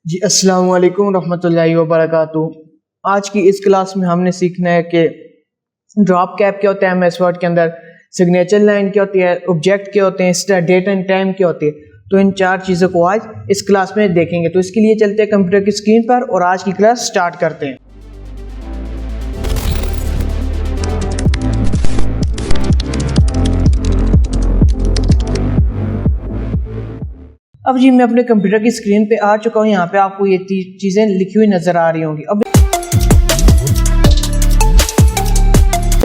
जी अस्सलाम वालेकुम रहमतुल्लाहि व बरकातुहू। आज की इस क्लास में हमने सीखना है कि ड्रॉप कैप क्या होता है एमएस वर्ड के अंदर, सिग्नेचर लाइन क्या होती है, ऑब्जेक्ट क्या होते हैं, डेट एंड टाइम क्या होती है। तो इन चार चीज़ों को आज इस क्लास में देखेंगे। तो इसके लिए चलते हैं कंप्यूटर की स्क्रीन पर और आज की क्लास स्टार्ट करते हैं। अब जी मैं अपने कंप्यूटर की स्क्रीन पे आ चुका हूँ। यहाँ पे आपको ये चीज़ें लिखी हुई नज़र आ रही होंगी। अब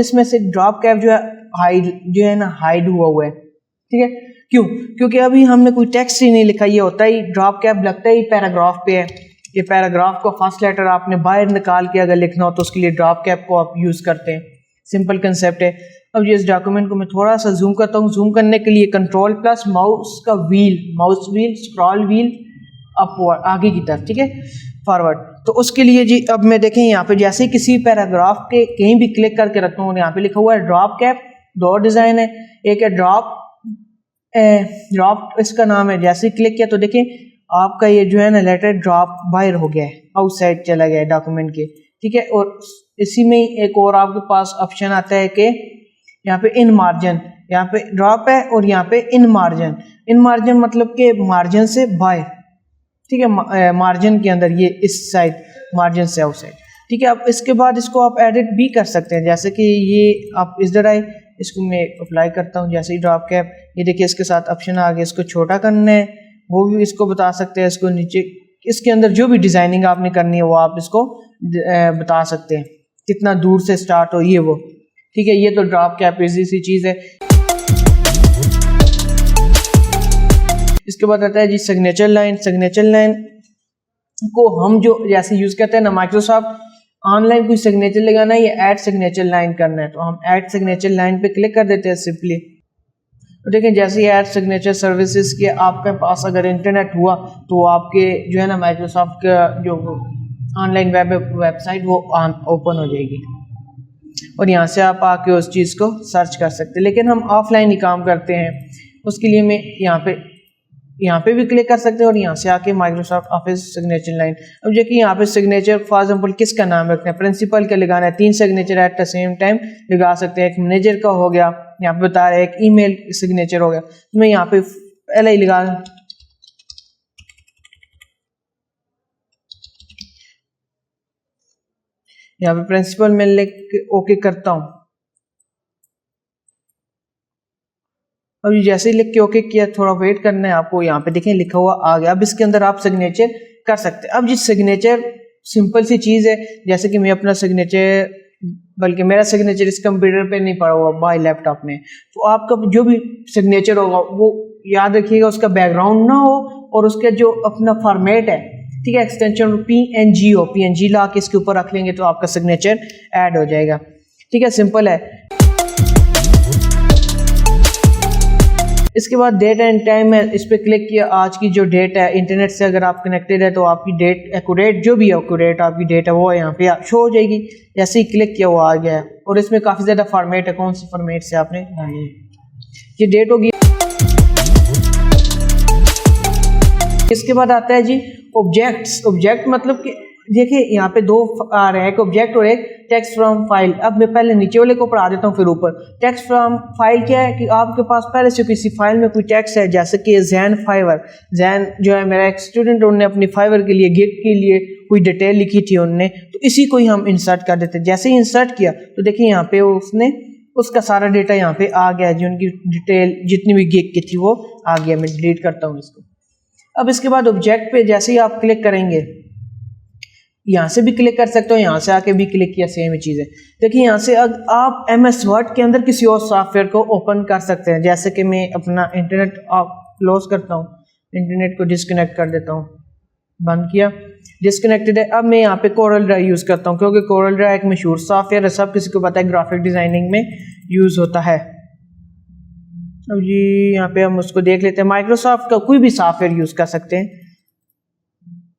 इसमें से ड्रॉप कैप जो है हाइड हुआ है, ठीक है। क्यों? क्योंकि अभी हमने कोई टेक्स्ट ही नहीं लिखा। ये होता ही ड्रॉप कैप लगता ही पैराग्राफ पे है। ये पैराग्राफ को फर्स्ट लेटर आपने बाहर निकाल के अगर लिखना हो तो उसके लिए ड्रॉप कैप को आप यूज़ करते हैं। सिंपल कंसेप्ट है। अब ये इस डॉक्यूमेंट को मैं थोड़ा सा जूम करता हूँ। जूम करने के लिए control plus mouse wheel scroll wheel upward आगे की तरफ, ठीक है, फॉरवर्ड। तो उसके लिए जी अब मैं देखें यहाँ पे जैसे किसी पैराग्राफ के कहीं भी क्लिक करके रखता हूँ, यहाँ पे लिखा हुआ है ड्रॉप कैप। दो डिज़ाइन है, एक है ड्रॉप इसका नाम है। जैसे क्लिक किया तो देखें आपका ये जो है ना लेटर ड्रॉप बाहर हो गया है, आउटसाइड चला गया है डॉक्यूमेंट के, ठीक है। और इसी में एक और आपके पास ऑप्शन आता है कि यहाँ पे इन मार्जिन, यहाँ पे ड्रॉप है और यहाँ पे इन मार्जिन मतलब के मार्जिन से बाहर, ठीक है, मार्जिन के अंदर, ये इस साइड मार्जिन से आउटसाइड, ठीक है। अब इसके बाद इसको आप एडिट भी कर सकते हैं। जैसे कि ये आप इधर आए, इसको मैं अप्लाई करता हूँ। जैसे ही ड्रॉप कैप, ये देखिए इसके साथ ऑप्शन आ गया। इसको छोटा करना है वो भी इसको बता सकते हैं। इसको नीचे, इसके अंदर जो भी डिज़ाइनिंग आपने करनी है वो आप इसको बता सकते हैं, कितना दूर से स्टार्ट हो ये वो, ठीक है। ये तो ड्रॉप कैप इजी सी चीज़ है। इसके बाद आता है जी सिग्नेचर लाइन। सिग्नेचर लाइन को हम जो जैसे यूज़ करते हैं ना, माइक्रोसॉफ्ट ऑनलाइन कोई सिग्नेचर लगाना है या ऐड सिग्नेचर लाइन करना है तो हम ऐड सिग्नेचर लाइन पे क्लिक कर देते हैं सिंपली। तो देखें जैसे ही ऐड सिग्नेचर सर्विसेज के आपके पास अगर इंटरनेट हुआ तो आपके जो है ना माइक्रोसॉफ्ट का जो ऑनलाइन वेबसाइट वो ओपन हो जाएगी और यहाँ से आप आके उस चीज़ को सर्च कर सकते हैं। लेकिन हम ऑफलाइन ही काम करते हैं, उसके लिए मैं यहाँ पे भी क्लिक कर सकते हैं और यहाँ से आके माइक्रोसॉफ्ट ऑफिस सिग्नेचर लाइन। अब देखिए यहाँ पे सिग्नेचर फॉर एग्जांपल किसका नाम रखना है, प्रिंसिपल का लगाना है। 3 signature at the same time लगा सकते हैं। एक मैनेजर का हो गया, यहाँ पे बता रहे हैं, एक ईमेल सिग्नेचर हो गया। तो मैं यहाँ पे LI लगा, यहाँ पे प्रिंसिपल में ओके करता हूँ। अब जैसे ही लिख के ओके किया, थोड़ा वेट करना है आपको। यहाँ पे देखें लिखा हुआ आ गया। अब इसके अंदर आप सिग्नेचर कर सकते हैं। अब जिस सिग्नेचर सिंपल सी चीज़ है, जैसे कि मैं अपना सिग्नेचर, बल्कि मेरा सिग्नेचर इस कंप्यूटर पे नहीं पड़ा हुआ बाय लैपटॉप में, तो आपका जो भी सिग्नेचर होगा वो याद रखिएगा उसका बैकग्राउंड ना हो और उसका जो अपना फॉर्मेट है, ठीक है, एक्सटेंशन PNG हो, PNG ला के इसके ऊपर रख लेंगे तो आपका सिग्नेचर ऐड हो जाएगा, ठीक है। सिंपल है। इसके बाद डेट एंड टाइम है, इस पर क्लिक किया। आज की जो डेट है, इंटरनेट से अगर आप कनेक्टेड है तो आपकी डेट एक्यूरेट, जो भी एक्यूरेट आपकी डेट है वो यहाँ पे शो हो जाएगी। जैसे ही क्लिक किया वो आ गया है और इसमें काफ़ी ज़्यादा फॉर्मेट है, कौन सी फॉर्मेट से आपने डालनी है। ये डेट होगी। इसके बाद आता है जी ऑब्जेक्ट्स। ऑब्जेक्ट मतलब कि देखिए यहाँ पे 2 आ रहे हैं, एक ऑब्जेक्ट और एक टेक्स्ट फ्रॉम फाइल। अब मैं पहले नीचे वाले को पढ़ा देता हूँ फिर ऊपर। टेक्स्ट फ्रॉम फाइल क्या है कि आपके पास पहले से किसी फाइल में कोई टेक्स्ट है, जैसे कि जैन जो है मेरा एक स्टूडेंट, उन्होंने अपनी फाइवर के लिए गिग के लिए कोई डिटेल लिखी थी उनने, तो इसी को ही हम इंसर्ट कर देते हैं। जैसे ही इंसर्ट किया तो देखिए यहाँ पे उसने उसका सारा डेटा यहाँ पे आ गया, जो उनकी डिटेल जितनी भी गिग की थी वो आ गया। मैं डिलीट करता हूँ इसको। अब इसके बाद ऑब्जेक्ट पे जैसे ही आप क्लिक करेंगे, यहाँ से भी क्लिक कर सकते हो, यहाँ से आके भी क्लिक किया, सेम ही चीज़ है। देखिए यहाँ से आप MS वर्ड के अंदर किसी और सॉफ्टवेयर को ओपन कर सकते हैं। जैसे कि मैं अपना इंटरनेट क्लोज करता हूँ, इंटरनेट को डिस्कनेक्ट कर देता हूँ, बंद किया, डिस्कनेक्टेड है। अब मैं यहाँ पे कोरल ड्राइव यूज़ करता हूँ क्योंकि कोरल ड्राइव एक मशहूर सॉफ्टवेयर है, सब किसी को पता है, ग्राफिक डिज़ाइनिंग में यूज़ होता है। अब जी यहाँ पे हम उसको देख लेते हैं। माइक्रोसॉफ्ट का कोई भी सॉफ्टवेयर यूज़ कर सकते हैं।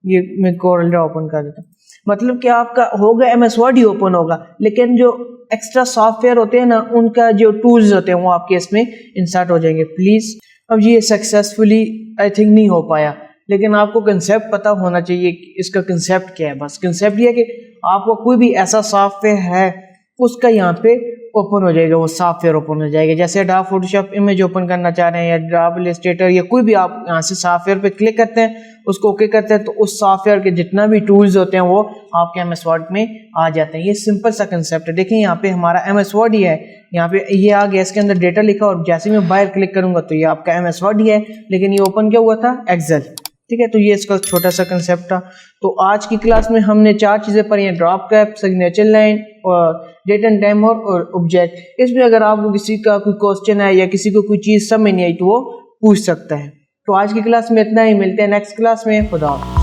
ये मैं कोरल ड्राइव ओपन कर देता हूँ, मतलब कि आपका होगा MS वर्ड ही ओपन होगा, लेकिन जो एक्स्ट्रा सॉफ्टवेयर होते हैं ना, उनका जो टूल्स होते हैं वो आपके इसमें इंसर्ट हो जाएंगे प्लीज़। अब ये सक्सेसफुली आई थिंक नहीं हो पाया, लेकिन आपको कंसेप्ट पता होना चाहिए कि इसका कंसेप्ट क्या है। बस कंसेप्ट ये है कि आपको कोई भी ऐसा सॉफ्टवेयर है उसका यहाँ पे ओपन हो जाएगा, वो सॉफ्टवेयर ओपन हो जाएगा। जैसे अडोब फोटोशॉप इमेज ओपन करना चाह रहे हैं या अडोब इलस्ट्रेटर या कोई भी, आप यहाँ से सॉफ्टवेयर पे क्लिक करते हैं, उसको ओके करते हैं, तो उस सॉफ्टवेयर के जितना भी टूल्स होते हैं वो आपके MS वर्ड में आ जाते हैं। ये सिंपल सा कंसेप्ट है। देखिए यहाँ पे हमारा MS वर्ड ही है, यहाँ पे ये आ गया, इसके अंदर डेटा लिखा और जैसे मैं बाहर क्लिक करूंगा तो ये आपका MS वर्ड ही है, लेकिन ये ओपन क्या हुआ था, एक्सेल। ठीक है, तो ये इसका छोटा सा कंसेप्ट था। तो आज की क्लास में हमने 4 चीज़ें पढ़ी हैं, ड्रॉप कैप, सिग्नेचर लाइन और डेट एंड टाइम और ऑब्जेक्ट। इसमें अगर आपको किसी का कोई क्वेश्चन है या किसी को कोई चीज़ समझ नहीं आई तो वो पूछ सकता है। तो आज की क्लास में इतना ही, मिलते हैं नेक्स्ट क्लास में। खुदा हाफ़िज़।